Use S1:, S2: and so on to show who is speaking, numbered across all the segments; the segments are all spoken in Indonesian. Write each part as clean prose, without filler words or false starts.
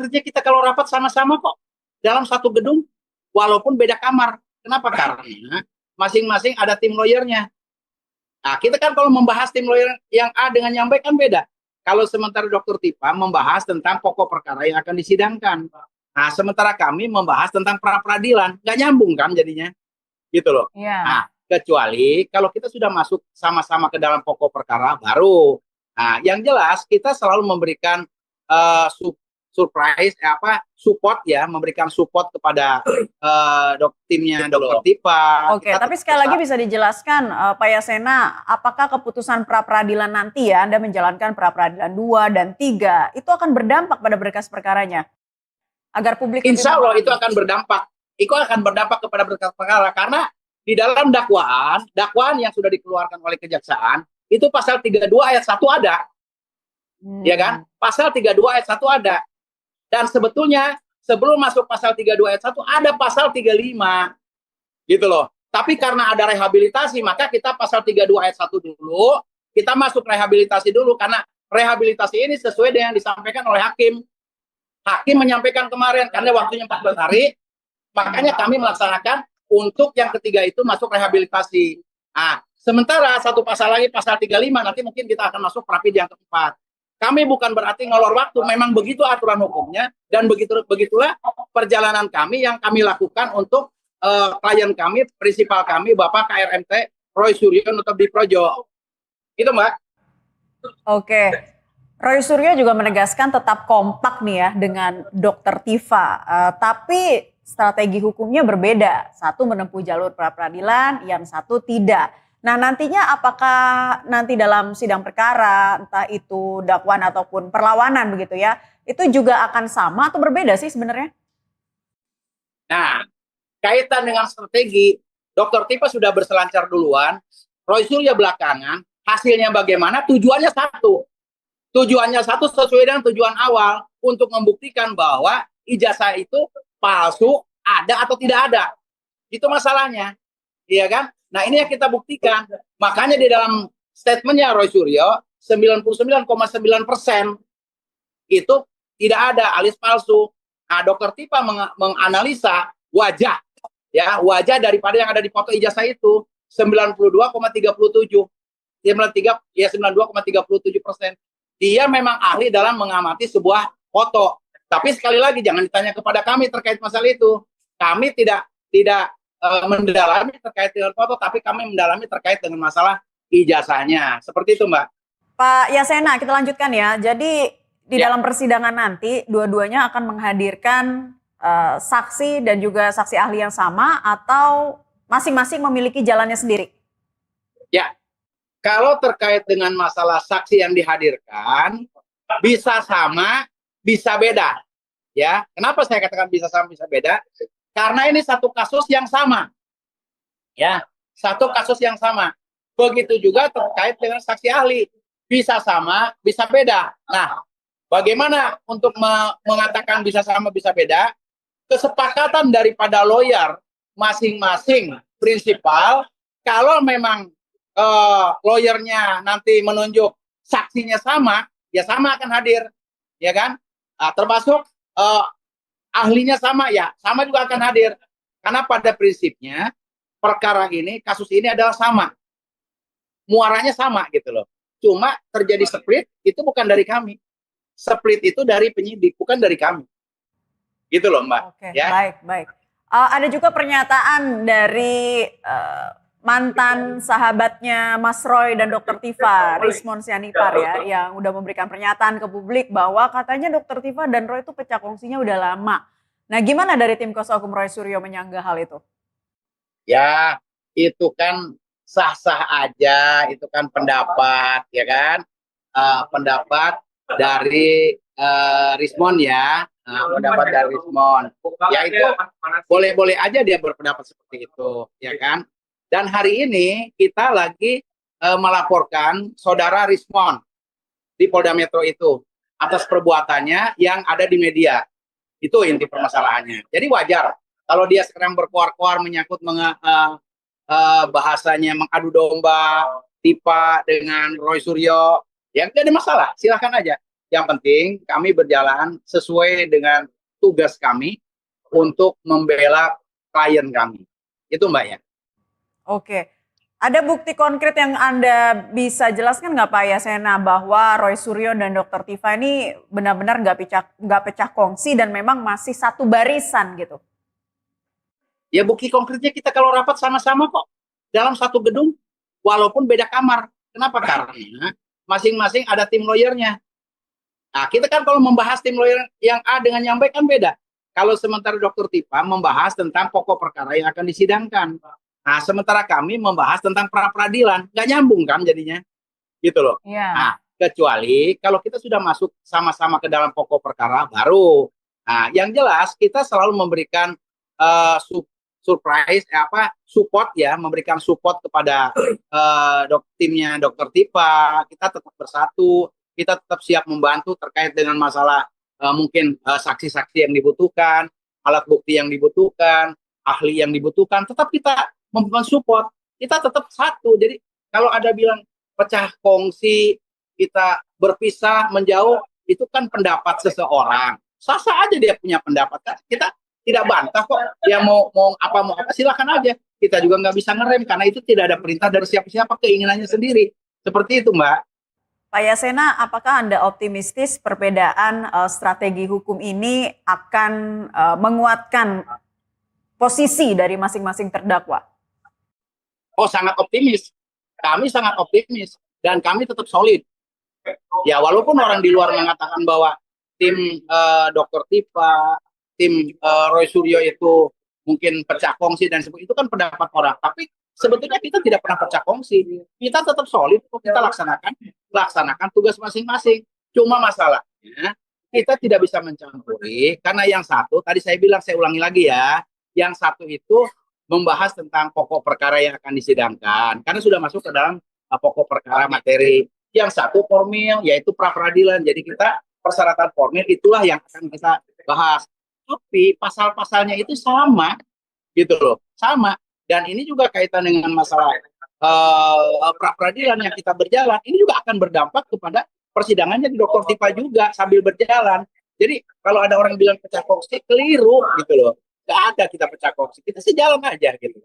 S1: kerja kita kalau rapat sama-sama kok dalam satu gedung, walaupun beda kamar. Kenapa? Karena masing-masing ada tim lawyernya. Nah, kita kan kalau membahas tim lawyer yang A dengan yang B kan beda. Kalau sementara Dokter Tipa membahas tentang pokok perkara yang akan disidangkan. Nah, sementara kami membahas tentang pra peradilan. Nggak nyambung kan jadinya. Gitu loh.
S2: Iya.
S1: Nah, kecuali kalau kita sudah masuk sama-sama ke dalam pokok perkara baru. Nah, yang jelas kita selalu memberikan surprise support ya, memberikan support kepada timnya Dokter Tipa.
S2: Oke, tapi sekali lagi bisa dijelaskan Pak Yasena, apakah keputusan pra peradilan nanti ya Anda menjalankan pra peradilan 2 dan 3 itu akan berdampak pada berkas perkaranya? Agar publik
S1: Insya Allah itu akan berdampak. Itu akan berdampak kepada berkas perkara karena di dalam dakwaan yang sudah dikeluarkan oleh kejaksaan itu pasal 32 ayat 1 ada. Ya kan? Pasal 32 ayat 1 ada. Dan sebetulnya sebelum masuk pasal 32 ayat 1 ada pasal 35. Gitu loh. Tapi karena ada rehabilitasi maka kita pasal 32 ayat 1 dulu, kita masuk rehabilitasi dulu karena rehabilitasi ini sesuai dengan yang disampaikan oleh hakim. Hakim menyampaikan kemarin karena waktunya 14 hari, makanya kami melaksanakan untuk yang ketiga itu masuk rehabilitasi. Nah, sementara satu pasal lagi pasal 35 nanti mungkin kita akan masuk rapid yang keempat. Kami bukan berarti ngolor waktu, memang begitu aturan hukumnya dan begitulah perjalanan kami yang kami lakukan untuk klien kami, prinsipal kami Bapak KRMT Roy Suryo Nutop di Projo. Itu Mbak.
S2: Oke. Roy Suryo juga menegaskan tetap kompak nih ya dengan Dokter Tifa, tapi strategi hukumnya berbeda. Satu menempuh jalur pra peradilan, yang satu tidak. Nah nantinya apakah nanti dalam sidang perkara, entah itu dakwaan ataupun perlawanan begitu ya, itu juga akan sama atau berbeda sih sebenarnya?
S1: Nah, kaitan dengan strategi, Dokter Tipa sudah berselancar duluan, Roy Suryo belakangan, hasilnya bagaimana, tujuannya satu. Tujuannya satu sesuai dengan tujuan awal, untuk membuktikan bahwa ijazah itu palsu, ada atau tidak ada. Itu masalahnya, iya kan? Nah ini yang kita buktikan. Makanya di dalam statementnya Roy Suryo 99,9% itu tidak ada alias palsu. Nah Dokter Tipa menganalisa wajah, ya wajah daripada yang ada di foto ijazah itu 92,37, 92,37%. Dia memang ahli dalam mengamati sebuah foto. Tapi sekali lagi jangan ditanya kepada kami terkait masalah itu. Kami tidak mendalami terkait dengan foto, tapi kami mendalami terkait dengan masalah ijazahnya. Seperti itu, Mbak.
S2: Pak Yasena, kita lanjutkan ya. Jadi di dalam persidangan nanti, dua-duanya akan menghadirkan saksi dan juga saksi ahli yang sama, atau masing-masing memiliki jalannya sendiri?
S1: Ya, kalau terkait dengan masalah saksi yang dihadirkan, bisa sama, bisa beda. Ya, kenapa saya katakan bisa sama, bisa beda? Karena ini satu kasus yang sama. Ya, satu kasus yang sama. Begitu juga terkait dengan saksi ahli. Bisa sama, bisa beda. Nah, bagaimana untuk mengatakan bisa sama, bisa beda? Kesepakatan daripada lawyer masing-masing prinsipal, kalau memang lawyernya nanti menunjuk saksinya sama, ya sama akan hadir. Ya kan? Nah, termasuk ahlinya sama, ya sama juga akan hadir. Karena pada prinsipnya perkara ini, kasus ini adalah sama. Muaranya sama gitu loh. Cuma terjadi split itu bukan dari kami. Split itu dari penyidik, bukan dari kami. Gitu loh Mbak.
S2: Oke,
S1: ya.
S2: baik. Ada juga pernyataan dari mantan sahabatnya Mas Roy dan Dokter Tifa, Rismon Sianipar ya, yang udah memberikan pernyataan ke publik bahwa katanya Dokter Tifa dan Roy itu pecah kongsinya udah lama. Nah gimana dari tim kuasa hukum Roy Suryo menyanggah hal itu?
S1: Ya itu kan sah-sah aja, itu kan pendapat ya kan, pendapat dari Rismon ya, pendapat dari Rismon. Ya itu boleh-boleh aja dia berpendapat seperti itu ya kan. Dan hari ini kita lagi melaporkan saudara Rismon di Polda Metro itu atas perbuatannya yang ada di media. Itu inti permasalahannya. Jadi wajar kalau dia sekarang berkuar-kuar menyangkut bahasanya mengadu domba Tipa dengan Roy Suryo, ya nggak ada masalah, silahkan aja. Yang penting kami berjalan sesuai dengan tugas kami untuk membela klien kami. Itu Mbak ya.
S2: Oke. Ada bukti konkret yang Anda bisa jelaskan nggak Pak Yasena bahwa Roy Suryo dan Dr. Tifa ini benar-benar nggak pecah kongsi dan memang masih satu barisan gitu?
S1: Ya bukti konkretnya kita kalau rapat sama-sama kok dalam satu gedung walaupun beda kamar. Kenapa? Karena masing-masing ada tim lawyernya. Nah, kita kan kalau membahas tim lawyer yang A dengan yang B kan beda. Kalau sementara Dr. Tifa membahas tentang pokok perkara yang akan disidangkan. Nah, sementara kami membahas tentang pra peradilan. Nggak nyambung kan jadinya. Gitu loh.
S2: Iya.
S1: Nah, kecuali kalau kita sudah masuk sama-sama ke dalam pokok perkara baru. Nah, yang jelas kita selalu memberikan surprise, support ya, memberikan support kepada timnya Dr. Tifa. Kita tetap bersatu. Kita tetap siap membantu terkait dengan masalah mungkin saksi-saksi yang dibutuhkan, alat bukti yang dibutuhkan, ahli yang dibutuhkan, tetap kita memberikan support. Kita tetap satu. Jadi kalau ada bilang pecah kongsi, kita berpisah, menjauh, itu kan pendapat seseorang. Sah-sah aja dia punya pendapat. Kita tidak bantah kok. Dia mau apa, silakan aja. Kita juga nggak bisa ngerem karena itu tidak ada perintah dari siapa-siapa, keinginannya sendiri. Seperti itu, Mbak.
S2: Pak Yasena, apakah Anda optimistis perbedaan strategi hukum ini akan menguatkan posisi dari masing-masing terdakwa?
S1: Oh, sangat optimis. Kami sangat optimis dan kami tetap solid. Ya, walaupun orang di luar mengatakan bahwa tim Dr. Tifa, tim Roy Suryo itu mungkin pecah kongsi dan sebagainya, itu kan pendapat orang. Tapi sebetulnya kita tidak pernah pecah kongsi. Kita tetap solid, kita laksanakan tugas masing-masing. Cuma masalahnya kita tidak bisa mencampuri karena yang satu tadi saya bilang, saya ulangi lagi ya, yang satu itu membahas tentang pokok perkara yang akan disidangkan karena sudah masuk ke dalam pokok perkara materi. Yang satu formil yaitu pra peradilan. Jadi kita persyaratan formil itulah yang akan kita bahas. Tapi pasal-pasalnya itu sama gitu loh, sama. Dan ini juga kaitan dengan masalah pra peradilan yang kita berjalan, ini juga akan berdampak kepada persidangannya di Dr. Tifa juga sambil berjalan. Jadi kalau ada orang bilang pecah kongsi, keliru gitu loh. Nggak ada kita pecah kongsi, kita sejalan aja gitu.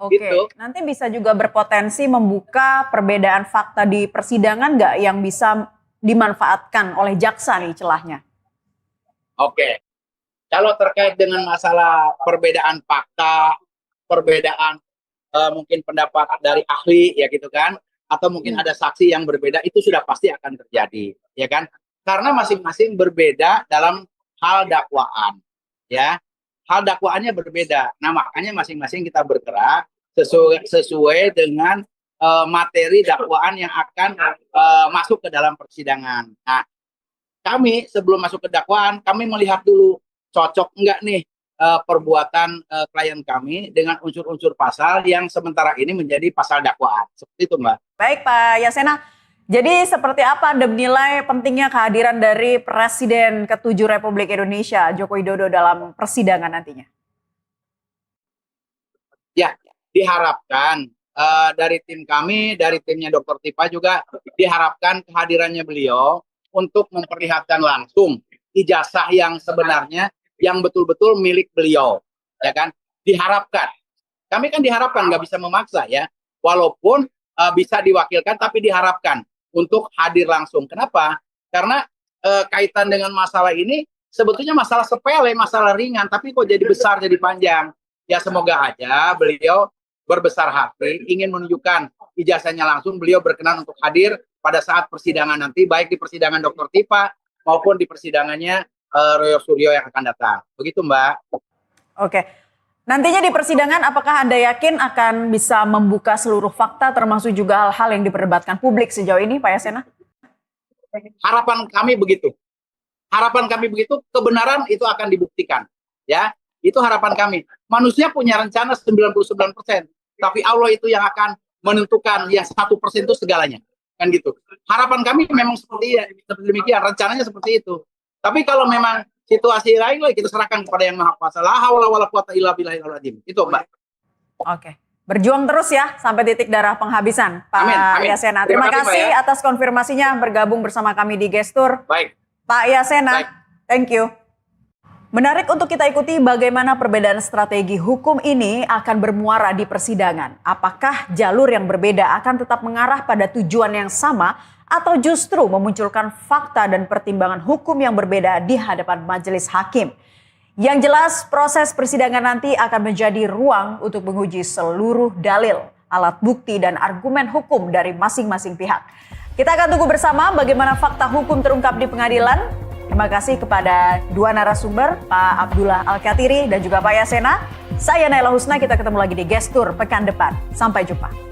S2: Oke,
S1: gitu.
S2: Nanti bisa juga berpotensi membuka perbedaan fakta di persidangan nggak yang bisa dimanfaatkan oleh jaksa nih celahnya?
S1: Oke, kalau terkait dengan masalah perbedaan fakta, perbedaan mungkin pendapat dari ahli ya gitu kan, atau mungkin ada saksi yang berbeda, itu sudah pasti akan terjadi ya kan, karena masing-masing berbeda dalam hal dakwaan ya, hal dakwaannya berbeda. Nah makanya masing-masing kita bergerak sesuai dengan materi dakwaan yang akan masuk ke dalam persidangan. Nah kami sebelum masuk ke dakwaan, kami melihat dulu cocok enggak nih perbuatan klien kami dengan unsur-unsur pasal yang sementara ini menjadi pasal dakwaan. Seperti itu, Mbak.
S2: Baik, Pak Yasena. Jadi seperti apa Anda menilai pentingnya kehadiran dari Presiden ke-7 Republik Indonesia, Joko Widodo, dalam persidangan nantinya?
S1: Ya, diharapkan dari tim kami, dari timnya Dr. Tifa juga diharapkan kehadirannya beliau untuk memperlihatkan langsung ijazah yang sebenarnya yang betul-betul milik beliau, ya kan? Diharapkan. Kami kan diharapkan, nggak bisa memaksa ya. Walaupun bisa diwakilkan, tapi diharapkan untuk hadir langsung. Kenapa? Karena kaitan dengan masalah ini sebetulnya masalah sepele, masalah ringan, tapi kok jadi besar, jadi panjang. Ya semoga aja beliau berbesar hati, ingin menunjukkan ijazahnya langsung, beliau berkenan untuk hadir pada saat persidangan nanti, baik di persidangan Dr. Tifa maupun di persidangannya Roy Suryo yang akan datang. Begitu, Mbak.
S2: Oke. Nantinya di persidangan apakah Anda yakin akan bisa membuka seluruh fakta termasuk juga hal-hal yang diperdebatkan publik sejauh ini, Pak Yasena?
S1: Harapan kami begitu. Harapan kami begitu, kebenaran itu akan dibuktikan. Ya, itu harapan kami. Manusia punya rencana 99%, tapi Allah itu yang akan menentukan yang 1% itu segalanya. Kan gitu. Harapan kami memang seperti demikian, rencananya seperti itu. Tapi kalau memang situasi lain, kita serahkan kepada yang Maha Kuasa. La haula wala quwata illa billahil azim. Itu, Mbak.
S2: Oke. Berjuang terus ya sampai titik darah penghabisan, Pak
S1: Amin.
S2: Yasena.
S1: Terima
S2: Terima
S1: kasih,
S2: kasih
S1: Pak, ya.
S2: atas konfirmasinya bergabung bersama kami di Gestur.
S1: Baik.
S2: Pak Yasena,
S1: Baik.
S2: thank you. Menarik untuk kita ikuti bagaimana perbedaan strategi hukum ini akan bermuara di persidangan. Apakah jalur yang berbeda akan tetap mengarah pada tujuan yang sama atau justru memunculkan fakta dan pertimbangan hukum yang berbeda di hadapan majelis hakim. Yang jelas proses persidangan nanti akan menjadi ruang untuk menguji seluruh dalil, alat bukti dan argumen hukum dari masing-masing pihak. Kita akan tunggu bersama bagaimana fakta hukum terungkap di pengadilan. Terima kasih kepada dua narasumber, Pak Abdullah Al-Katiri dan juga Pak Yasena. Saya Naila Husna, kita ketemu lagi di Gestur pekan depan. Sampai jumpa.